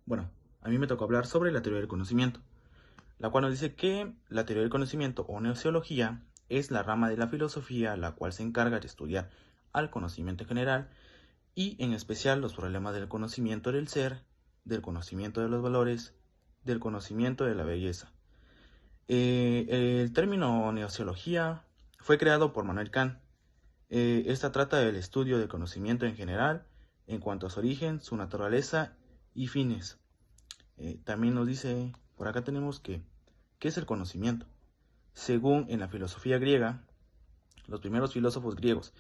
Bueno, a mí me tocó hablar sobre la teoría del conocimiento, la cual nos dice que la teoría del conocimiento o gnoseología es la rama de la filosofía la cual se encarga de estudiar al conocimiento en general y en especial los problemas del conocimiento del ser, del conocimiento de los valores, del conocimiento de la belleza. El término gnoseología fue creado por Manuel Kant. Esta trata del estudio del conocimiento en general en cuanto a su origen, su naturaleza y fines. También nos dice, por acá tenemos que, ¿qué es el conocimiento? Según en la filosofía griega, los primeros filósofos griegos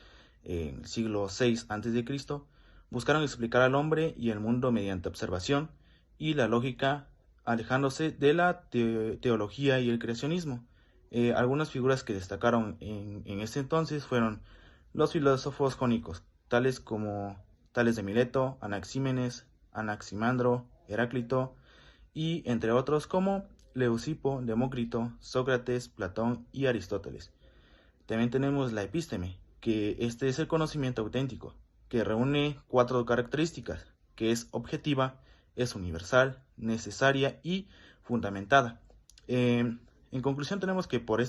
en el siglo VI a.C. buscaron explicar al hombre y el mundo mediante observación y la lógica, alejándose de la teología y el creacionismo. Algunas figuras que destacaron en este entonces fueron los filósofos jónicos, tales de Mileto, Anaxímenes, Anaximandro, Heráclito, y entre otros como Leucipo, Demócrito, Sócrates, Platón y Aristóteles. También tenemos la epísteme, que este es el conocimiento auténtico, que reúne 4 características, que es objetiva, es universal, necesaria y fundamentada. En conclusión tenemos que por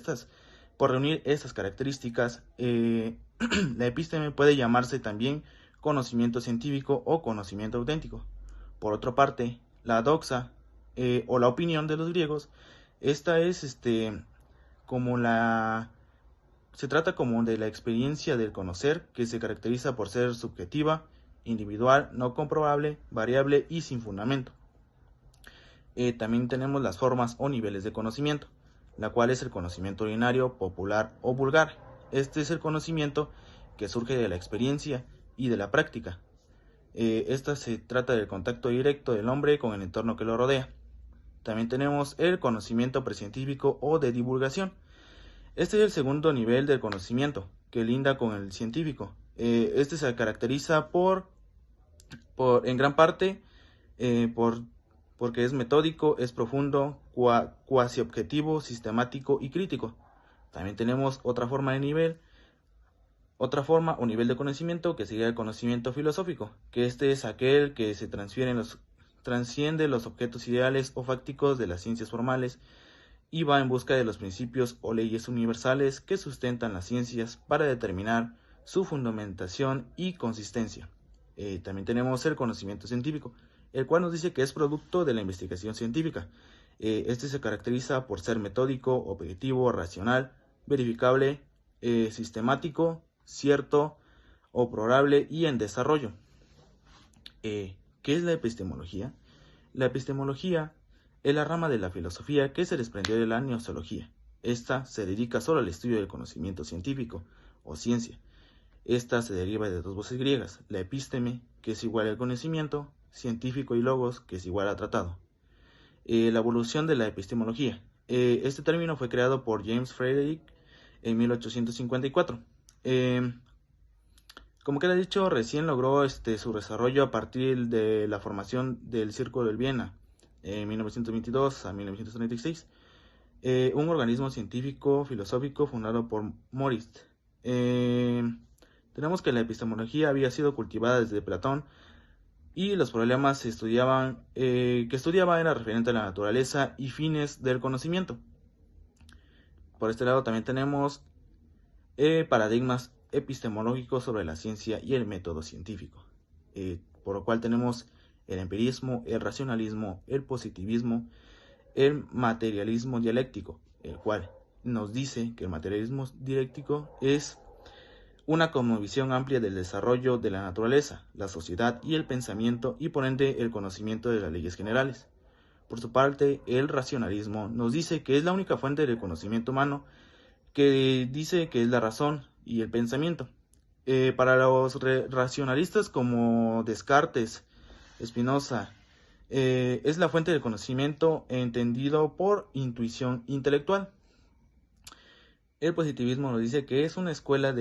reunir estas características, la epísteme puede llamarse también conocimiento científico o conocimiento auténtico. Por otra parte, la doxa o la opinión de los griegos, esta es como la se trata como de la experiencia del conocer, que se caracteriza por ser subjetiva, individual, no comprobable, variable y sin fundamento. También tenemos las formas o niveles de conocimiento, la cual es el conocimiento ordinario, popular o vulgar. Este es el conocimiento que surge de la experiencia y de la práctica. Esta se trata del contacto directo del hombre con el entorno que lo rodea. También tenemos el conocimiento precientífico o de divulgación. Este es el segundo nivel del conocimiento, que linda con el científico. Este se caracteriza en gran parte, porque es metódico, es profundo, cuasi objetivo, sistemático y crítico. También tenemos otra forma o nivel de conocimiento que sería el conocimiento filosófico, que este es aquel que transciende los objetos ideales o fácticos de las ciencias formales y va en busca de los principios o leyes universales que sustentan las ciencias para determinar su fundamentación y consistencia. También tenemos el conocimiento científico, el cual nos dice que es producto de la investigación científica. Este se caracteriza por ser metódico, objetivo, racional, verificable, sistemático, cierto o probable y en desarrollo. ¿Qué es la epistemología? La epistemología es la rama de la filosofía que se desprendió de la gnoseología. Esta se dedica solo al estudio del conocimiento científico o ciencia. Esta se deriva de 2 voces griegas, la epísteme, que es igual al conocimiento, científico, y logos, que es igual a tratado. La evolución de la epistemología. Este término fue creado por James Frederick en 1854. Como queda dicho, recién logró su desarrollo a partir de la formación del Círculo de Viena en 1922 a 1936, un organismo científico filosófico fundado por Moritz. Tenemos que la epistemología había sido cultivada desde Platón y los problemas que estudiaba era referente a la naturaleza y fines del conocimiento. Por este lado también tenemos paradigmas epistemológicos sobre la ciencia y el método científico, por lo cual tenemos el empirismo, el racionalismo, el positivismo, el materialismo dialéctico, el cual nos dice que el materialismo dialéctico es una cosmovisión amplia del desarrollo de la naturaleza, la sociedad y el pensamiento, y por ende el conocimiento de las leyes generales. Por su parte, el racionalismo nos dice que es la única fuente del conocimiento humano, que dice que es la razón y el pensamiento. Para los racionalistas como Descartes, Spinoza, es la fuente del conocimiento entendido por intuición intelectual. El positivismo nos dice que es una escuela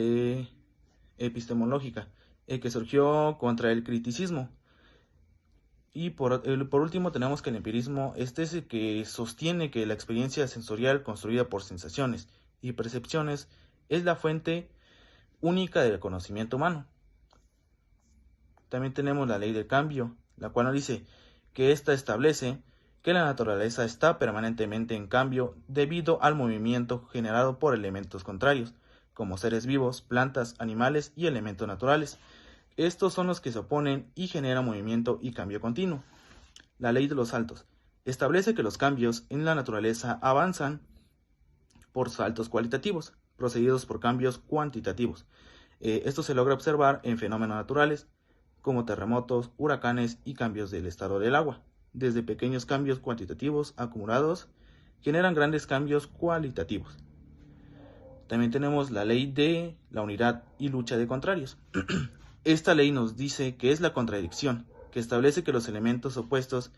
epistemológica que surgió contra el criticismo. Y por último tenemos que el empirismo, es el que sostiene que la experiencia sensorial construida por sensaciones y percepciones es la fuente única del conocimiento humano. También tenemos la ley del cambio, la cual nos dice que ésta establece que la naturaleza está permanentemente en cambio debido al movimiento generado por elementos contrarios, como seres vivos, plantas, animales y elementos naturales. Estos son los que se oponen y generan movimiento y cambio continuo. La ley de los saltos establece que los cambios en la naturaleza avanzan por saltos cualitativos, procedidos por cambios cuantitativos. Esto se logra observar en fenómenos naturales, como terremotos, huracanes y cambios del estado del agua. Desde pequeños cambios cuantitativos acumulados generan grandes cambios cualitativos. También tenemos la ley de la unidad y lucha de contrarios. Esta ley nos dice que es la contradicción, que establece que los elementos opuestos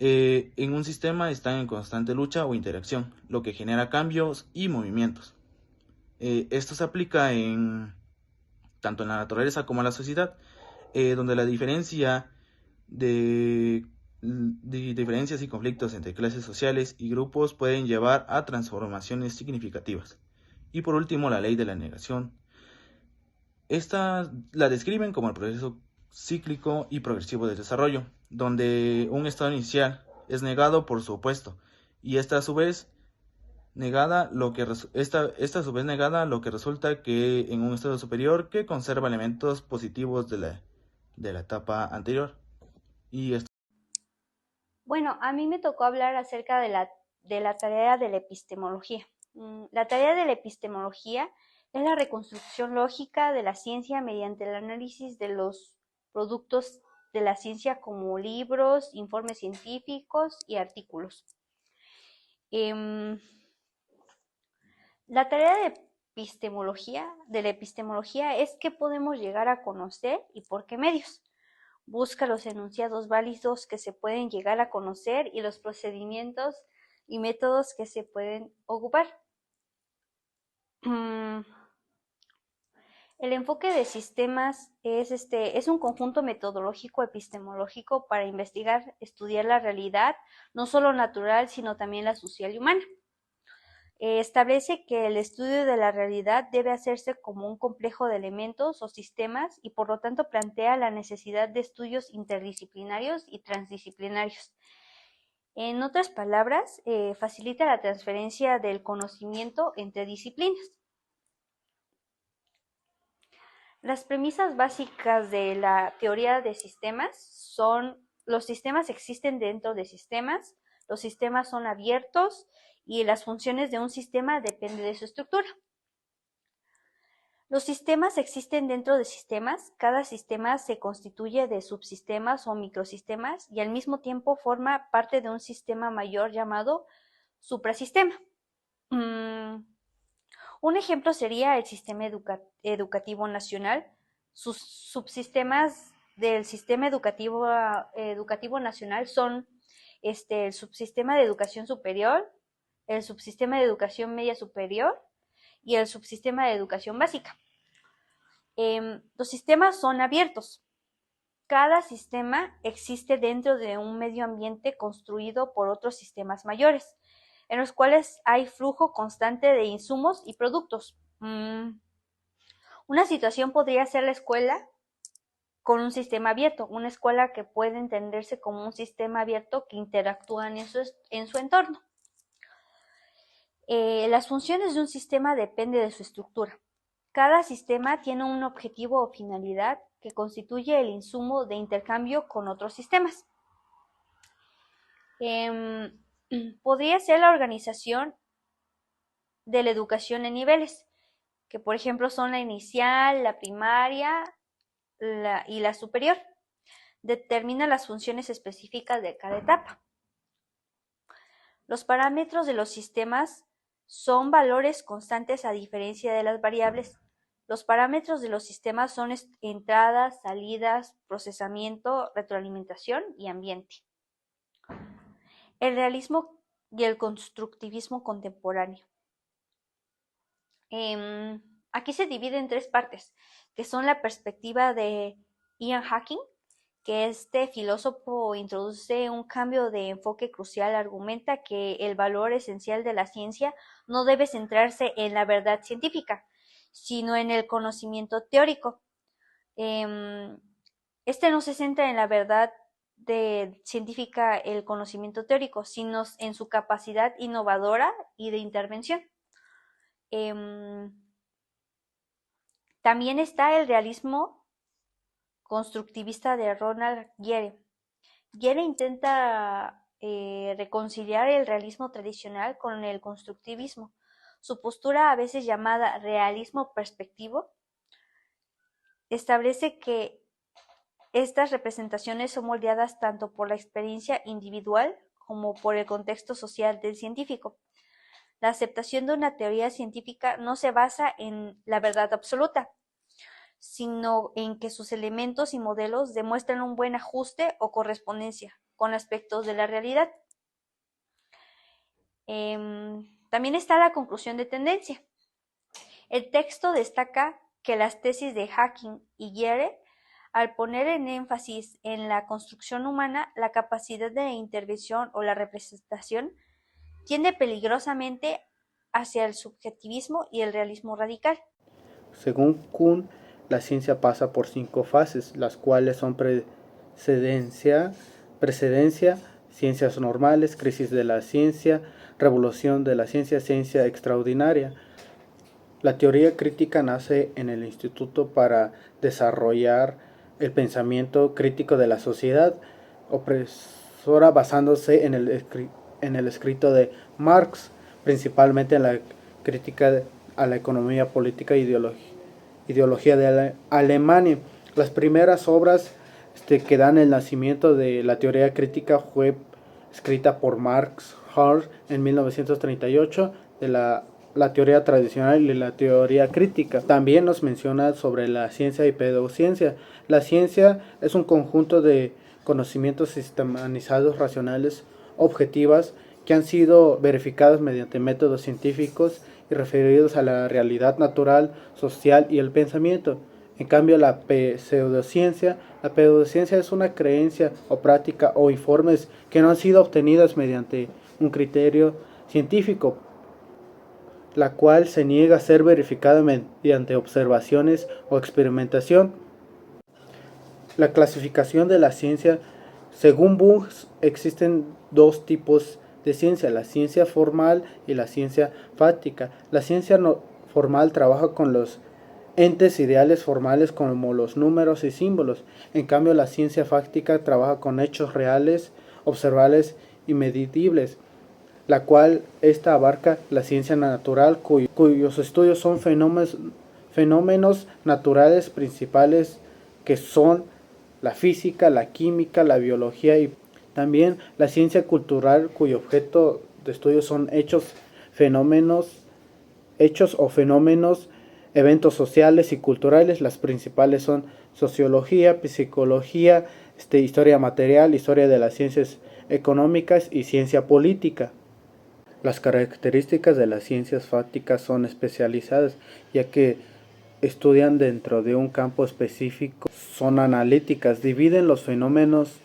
en un sistema están en constante lucha o interacción, lo que genera cambios y movimientos. Esto se aplica tanto en la naturaleza como en la sociedad, donde la diferencia de diferencias y conflictos entre clases sociales y grupos pueden llevar a transformaciones significativas. Y por último, la ley de la negación. Esta la describen como el proceso cíclico y progresivo del desarrollo, donde un estado inicial es negado por su opuesto, y esta a su vez negada lo que resulta que en un estado superior que conserva elementos positivos de la etapa anterior. Y esto. Bueno, a mí me tocó hablar acerca de la tarea de la epistemología. La tarea de la epistemología es la reconstrucción lógica de la ciencia mediante el análisis de los productos de la ciencia como libros, informes científicos y artículos. La tarea de la epistemología es qué podemos llegar a conocer y por qué medios. Busca los enunciados válidos que se pueden llegar a conocer y los procedimientos y métodos que se pueden ocupar. El enfoque de sistemas es un conjunto metodológico epistemológico para investigar, estudiar la realidad, no solo natural, sino también la social y humana. Establece que el estudio de la realidad debe hacerse como un complejo de elementos o sistemas y por lo tanto plantea la necesidad de estudios interdisciplinarios y transdisciplinarios. En otras palabras, facilita la transferencia del conocimiento entre disciplinas. Las premisas básicas de la teoría de sistemas son: los sistemas existen dentro de sistemas, los sistemas son abiertos y las funciones de un sistema dependen de su estructura. Los sistemas existen dentro de sistemas, cada sistema se constituye de subsistemas o microsistemas y al mismo tiempo forma parte de un sistema mayor llamado suprasistema. Un ejemplo sería el sistema educativo nacional. Sus subsistemas del sistema educativo nacional son el subsistema de educación superior, el subsistema de educación media superior y el subsistema de educación básica. Los sistemas son abiertos. Cada sistema existe dentro de un medio ambiente construido por otros sistemas mayores, en los cuales hay flujo constante de insumos y productos. Una situación podría ser la escuela con un sistema abierto, una escuela que puede entenderse como un sistema abierto que interactúan en su entorno. Las funciones de un sistema dependen de su estructura. Cada sistema tiene un objetivo o finalidad que constituye el insumo de intercambio con otros sistemas. Podría ser la organización de la educación en niveles, que por ejemplo son la inicial, la primaria y la superior. Determina las funciones específicas de cada etapa. Los parámetros de los sistemas son valores constantes a diferencia de las variables. Los parámetros de los sistemas son entradas, salidas, procesamiento, retroalimentación y ambiente. El realismo y el constructivismo contemporáneo. Aquí se divide en tres partes, que son la perspectiva de Ian Hacking, que este filósofo introduce un cambio de enfoque crucial. Argumenta que el valor esencial de la ciencia no debe centrarse en la verdad científica, sino en el conocimiento teórico. Este no se centra en la verdad científica el conocimiento teórico, sino en su capacidad innovadora y de intervención. Em, También está el realismo constructivista de Ronald Guéret. Guéret intenta reconciliar el realismo tradicional con el constructivismo. Su postura, a veces llamada realismo perspectivo, establece que estas representaciones son moldeadas tanto por la experiencia individual como por el contexto social del científico. La aceptación de una teoría científica no se basa en la verdad absoluta, sino en que sus elementos y modelos demuestran un buen ajuste o correspondencia con aspectos de la realidad. También está la conclusión de tendencia. El texto destaca que las tesis de Hawking y Guéret, al poner en énfasis en la construcción humana, la capacidad de intervención o la representación, tiende peligrosamente hacia el subjetivismo y el realismo radical. Según Kuhn, la ciencia pasa por 5 fases, las cuales son precedencia, ciencias normales, crisis de la ciencia, revolución de la ciencia, ciencia extraordinaria. La teoría crítica nace en el instituto para desarrollar el pensamiento crítico de la sociedad opresora, basándose en el escrito de Marx, principalmente en la crítica a la economía política e ideología de Alemania. Las primeras obras que dan el nacimiento de la teoría crítica fue escrita por Max Hall en 1938 de la teoría tradicional y la teoría crítica. También nos menciona sobre la ciencia y pseudociencia. La ciencia es un conjunto de conocimientos sistematizados, racionales, objetivas, que han sido verificados mediante métodos científicos y referidos a la realidad natural, social y el pensamiento. En cambio, la pseudociencia es una creencia o práctica o informes que no han sido obtenidas mediante un criterio científico, la cual se niega a ser verificada mediante observaciones o experimentación. La clasificación de la ciencia, según Bunge, existen 2 tipos de ciencia, la ciencia formal y la ciencia fáctica. La ciencia formal trabaja con los entes ideales formales como los números y símbolos. En cambio, la ciencia fáctica trabaja con hechos reales, observables y medibles, la cual esta abarca la ciencia natural, cuyos estudios son fenómenos naturales principales, que son la física, la química, la biología, y también la ciencia cultural, cuyo objeto de estudio son hechos o fenómenos, eventos sociales y culturales. Las principales son sociología, psicología, historia material, historia de las ciencias económicas y ciencia política. Las características de las ciencias fácticas son especializadas, ya que estudian dentro de un campo específico. Son analíticas, dividen los fenómenos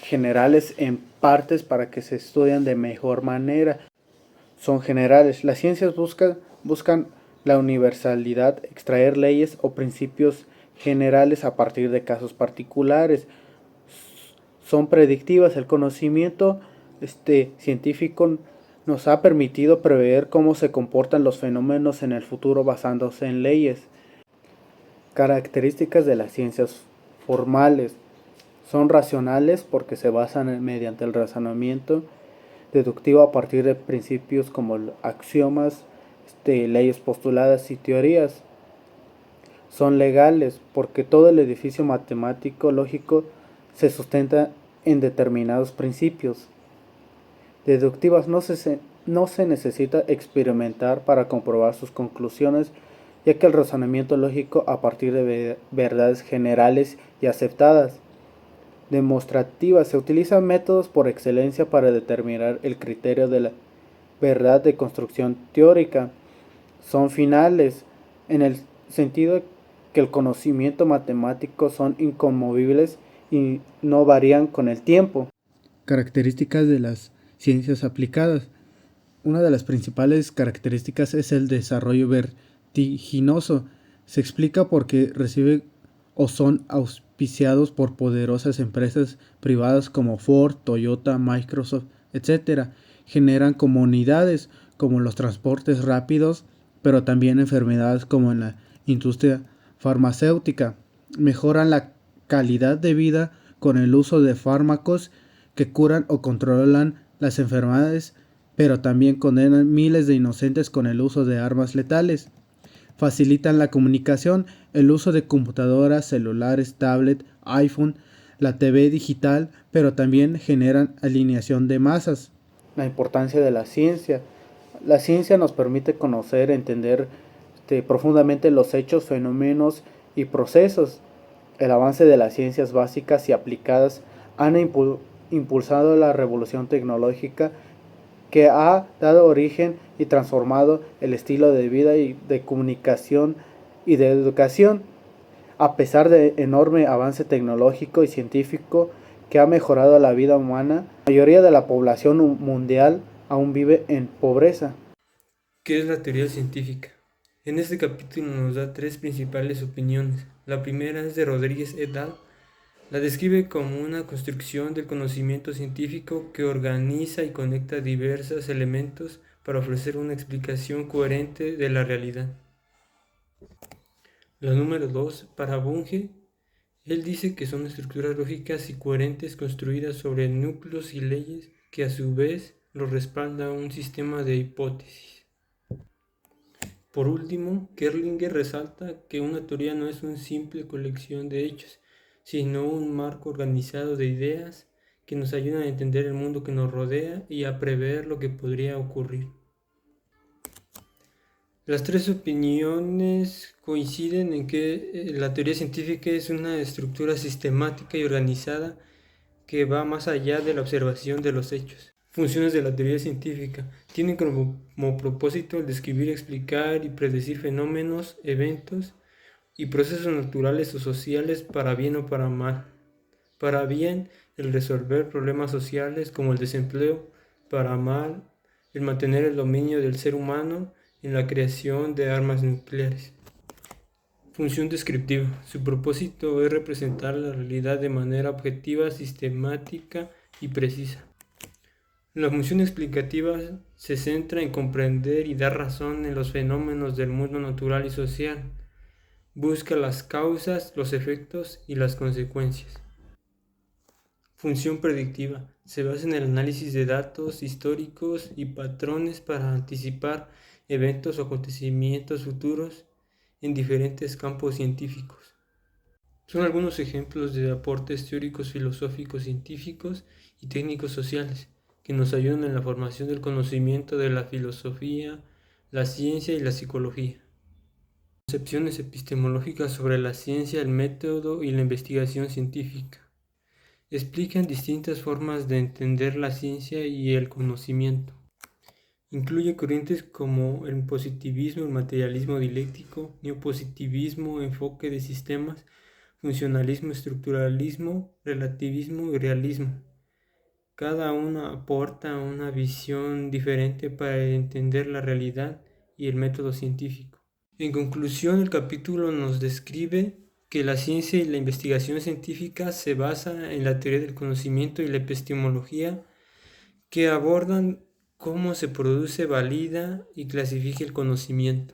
generales en partes para que se estudien de mejor manera. Son generales. Las ciencias buscan la universalidad, extraer leyes o principios generales a partir de casos particulares. Son predictivas. El conocimiento científico nos ha permitido prever cómo se comportan los fenómenos en el futuro basándose en leyes. Características de las ciencias formales. Son racionales porque se basan mediante el razonamiento deductivo a partir de principios como axiomas, leyes postuladas y teorías. Son legales porque todo el edificio matemático lógico se sustenta en determinados principios. Deductivas, no se necesita experimentar para comprobar sus conclusiones, ya que el razonamiento lógico a partir de verdades generales y aceptadas. Demostrativas, se utilizan métodos por excelencia para determinar el criterio de la verdad de construcción teórica. Son finales, en el sentido que el conocimiento matemático son inconmovibles y no varían con el tiempo. Características de las ciencias aplicadas. Una de las principales características es el desarrollo vertiginoso. Se explica porque recibe o son auspiciados por poderosas empresas privadas como Ford, Toyota, Microsoft, etc. Generan comunidades como los transportes rápidos, pero también enfermedades como en la industria farmacéutica. Mejoran la calidad de vida con el uso de fármacos que curan o controlan las enfermedades, pero también condenan miles de inocentes con el uso de armas letales. Facilitan la comunicación, el uso de computadoras, celulares, tablet, iPhone, la TV digital, pero también generan alineación de masas. La importancia de la ciencia. La ciencia nos permite conocer, entender profundamente los hechos, fenómenos y procesos. El avance de las ciencias básicas y aplicadas han impulsado la revolución tecnológica que ha dado origen y transformado el estilo de vida y de comunicación y de educación. A pesar del enorme avance tecnológico y científico que ha mejorado la vida humana, la mayoría de la población mundial aún vive en pobreza. ¿Qué es la teoría científica? En este capítulo nos da tres principales opiniones. La primera es de Rodríguez et al. La describe como una construcción del conocimiento científico que organiza y conecta diversos elementos para ofrecer una explicación coherente de la realidad. La número 2, para Bunge, él dice que son estructuras lógicas y coherentes construidas sobre núcleos y leyes que a su vez lo respalda un sistema de hipótesis. Por último, Kerlinger resalta que una teoría no es una simple colección de hechos, sino un marco organizado de ideas que nos ayudan a entender el mundo que nos rodea y a prever lo que podría ocurrir. Las tres opiniones coinciden en que la teoría científica es una estructura sistemática y organizada que va más allá de la observación de los hechos. Funciones de la teoría científica tienen como propósito el describir, explicar y predecir fenómenos, eventos y procesos naturales o sociales para bien o para mal. Para bien, el resolver problemas sociales como el desempleo; para mal, el mantener el dominio del ser humano en la creación de armas nucleares. Función descriptiva. Su propósito es representar la realidad de manera objetiva, sistemática y precisa. La función explicativa se centra en comprender y dar razón en los fenómenos del mundo natural y social. Busca las causas, los efectos y las consecuencias. Función predictiva. Se basa en el análisis de datos históricos y patrones para anticipar eventos o acontecimientos futuros en diferentes campos científicos. Son algunos ejemplos de aportes teóricos, filosóficos, científicos y técnicos sociales que nos ayudan en la formación del conocimiento de la filosofía, la ciencia y la psicología. Concepciones epistemológicas sobre la ciencia, el método y la investigación científica. Explican distintas formas de entender la ciencia y el conocimiento. Incluye corrientes como el positivismo, el materialismo dialéctico, neopositivismo, enfoque de sistemas, funcionalismo, estructuralismo, relativismo y realismo. Cada una aporta una visión diferente para entender la realidad y el método científico. En conclusión, el capítulo nos describe que la ciencia y la investigación científica se basa en la teoría del conocimiento y la epistemología, que abordan cómo se produce, valida y clasifica el conocimiento.